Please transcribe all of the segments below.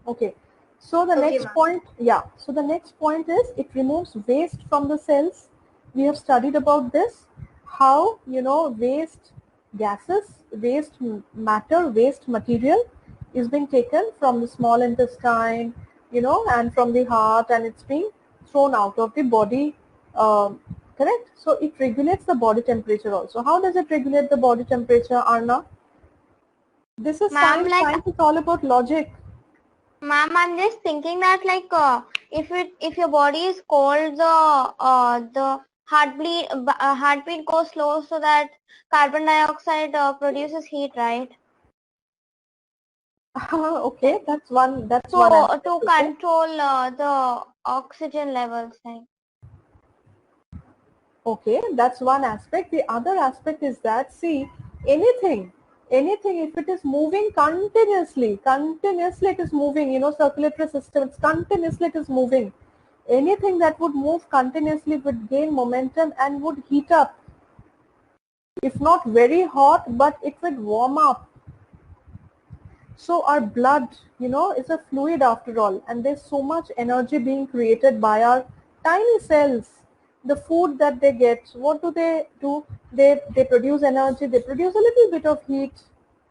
Okay. So the Okay, next ma'am. point, yeah. So the next point is it removes waste from the cells. We have studied about this, how, waste gases, waste matter, waste material is being taken from the small intestine, and from the heart, and it's being thrown out of the body. Correct? So it regulates the body temperature also. How does it regulate the body temperature, Arna? This is Ma'am, science. like, Science is all about logic. ma'am, I'm just thinking that like if your body is cold, the heartbeat goes slow so that carbon dioxide produces heat, right? Okay, that's one. That's one So aspect. to Okay. control the oxygen levels, like. Okay, that's one aspect. The other aspect is that, see, anything, if it is moving continuously it is moving, circulatory system, it's continuously it is moving. Anything that would move continuously would gain momentum and would heat up. If not very hot, but it would warm up. So our blood, is a fluid after all, and there's so much energy being created by our tiny cells. The food that they get, what do? They produce energy, they produce a little bit of heat,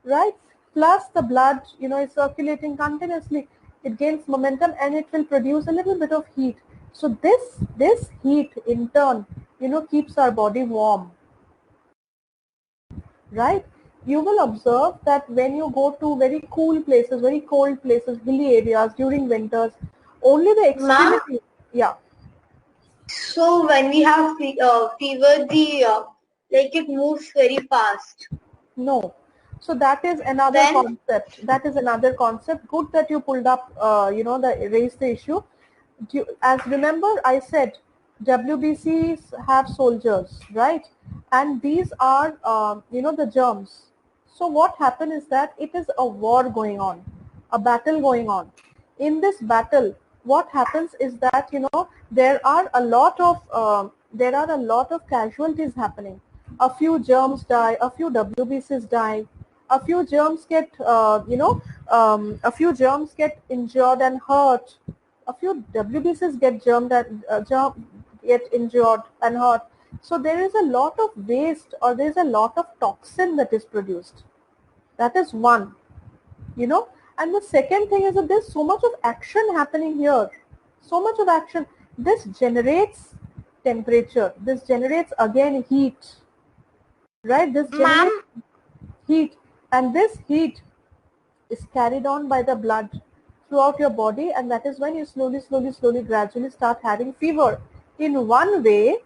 right? Plus the blood, is circulating continuously. It gains momentum and it will produce a little bit of heat. So this heat in turn, keeps our body warm, right? You will observe that when you go to very cool places, very cold places, hilly areas during winters, only the Ma'am, extremity, yeah, so when we have fever, like it moves very fast. no. So that is another Then, concept. That is another concept. Good that you pulled up, raised the issue. As remember, I said WBCs have soldiers, right? And these are, the germs. So what happened is that it is a war going on, a battle going on. In this battle, what happens is that, there are a lot of casualties happening. A few germs die, a few WBCs die, a few germs get, a few germs get injured and hurt, a few WBCs get get injured and hurt. So there is a lot of waste, or there is a lot of toxin that is produced. That is one, And the second thing is that there's so much of action happening here. So much of action. This generates temperature. This generates again heat. Right? This Ma'am, generates heat. And this heat is carried on by the blood throughout your body, and that is when you slowly, gradually start having fever. In one way,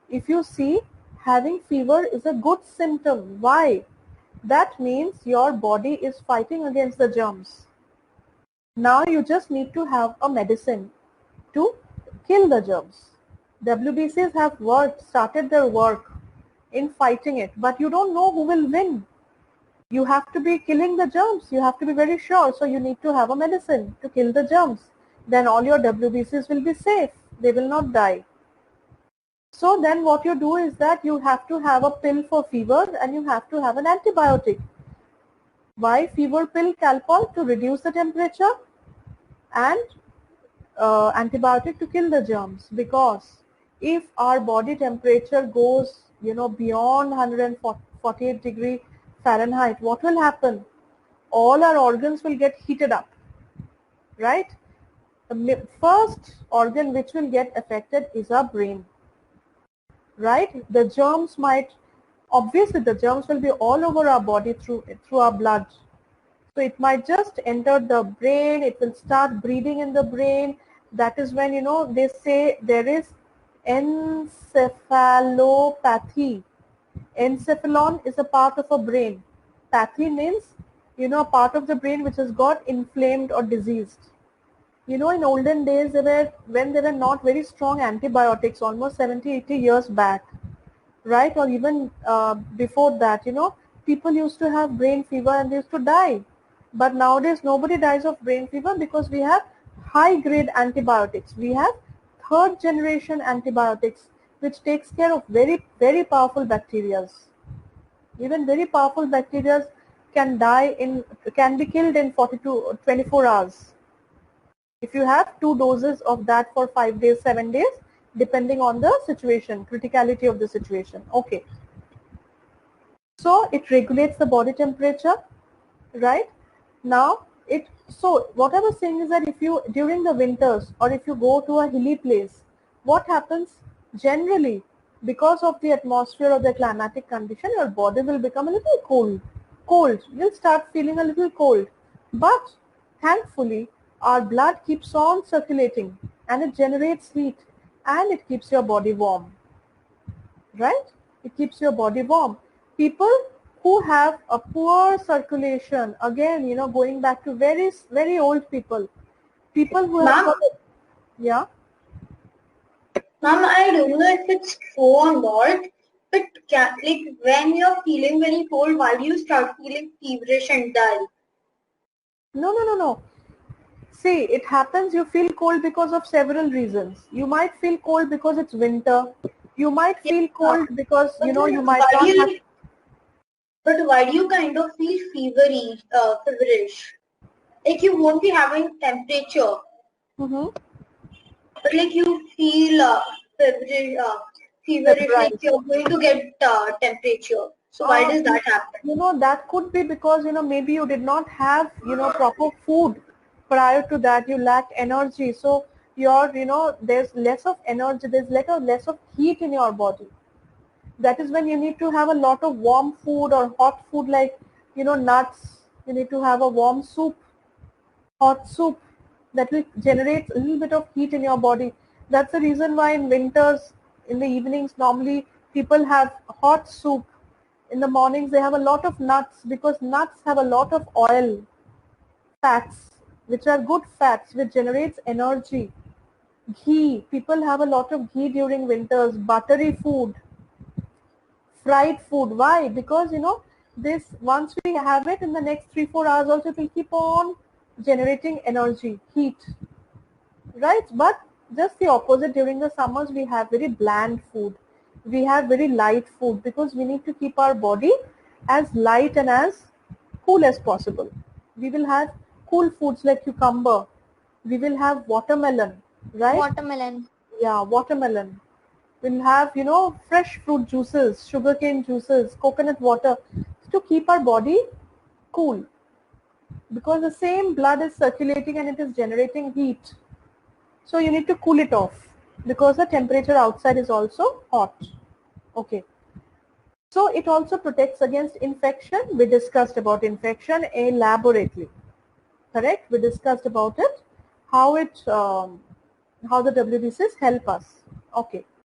if you see, having fever is a good symptom. Why? That means your body is fighting against the germs. Now you just need to have a medicine to kill the germs. WBCs have started their work in fighting it, but you don't know who will win. You have to be killing the germs. You have to be very sure. So you need to have a medicine to kill the germs. Then all your WBCs will be safe. They will not die. So then what you do is that you have to have a pill for fever and you have to have an antibiotic. Why fever pill, Calpol? To reduce the temperature, and antibiotic to kill the germs. Because if our body temperature goes, beyond 148 degree Fahrenheit, what will happen? All our organs will get heated up, right? The first organ which will get affected is our brain, right? The germs might, obviously the germs will be all over our body through our blood. So it might just enter the brain, it will start breeding in the brain. That is when, they say there is encephalopathy. Encephalon is a part of a brain. Pathy means, a part of the brain which has got inflamed or diseased. In olden days, when there were not very strong antibiotics, almost 70, 80 years back, right? Or even before that, people used to have brain fever and they used to die. But nowadays, nobody dies of brain fever because we have high-grade antibiotics. We have third-generation antibiotics, which takes care of very, very powerful bacteria. Even very powerful bacteria can be killed in 40 to 24 hours. If you have 2 doses of that for 5 days, 7 days, depending on the situation, criticality of the situation. Okay. So it regulates the body temperature, right? Now so what I was saying is that if you during the winters or if you go to a hilly place, what happens generally because of the atmosphere or the climatic condition, your body will become a little cold. You'll start feeling a little cold. But thankfully, our blood keeps on circulating and it generates heat and it keeps your body warm, right? It keeps your body warm. People who have a poor circulation, again, going back to very, very old people who have Ma'am, got, yeah. ma'am, I don't know if it's true or not, but like when you're feeling very cold, why do you start feeling feverish and dull? No. See, it happens, you feel cold because of several reasons. You might feel cold because it's winter. You might feel cold because, But you then might why do not have. you but why do you kind of feel feverish? Like you won't be having temperature, Mhm. but like you feel feverish, like Right. you're going to get temperature. So why does that happen? That could be because, maybe you did not have, proper food prior to that. You lacked energy. So there's less of energy, there's less of heat in your body. That is when you need to have a lot of warm food or hot food like, nuts. You need to have a warm soup, hot soup that will generate a little bit of heat in your body. That's the reason why in winters, in the evenings, normally people have hot soup. In the mornings, they have a lot of nuts because nuts have a lot of oil, fats, which are good fats, which generates energy. Ghee, people have a lot of ghee during winters, buttery food, fried food. Why? Because this once we have it in the next 3-4 hours also it will keep on generating energy, heat, right? But just the opposite, during the summers we have very bland food. We have very light food because we need to keep our body as light and as cool as possible. We will have cool foods like cucumber. We will have watermelon, right? Watermelon. Yeah, watermelon. We'll have, fresh fruit juices, sugarcane juices, coconut water to keep our body cool because the same blood is circulating and it is generating heat. So you need to cool it off because the temperature outside is also hot. Okay. So it also protects against infection. We discussed about infection elaborately. Correct? We discussed about it, how the WBCs help us. Okay.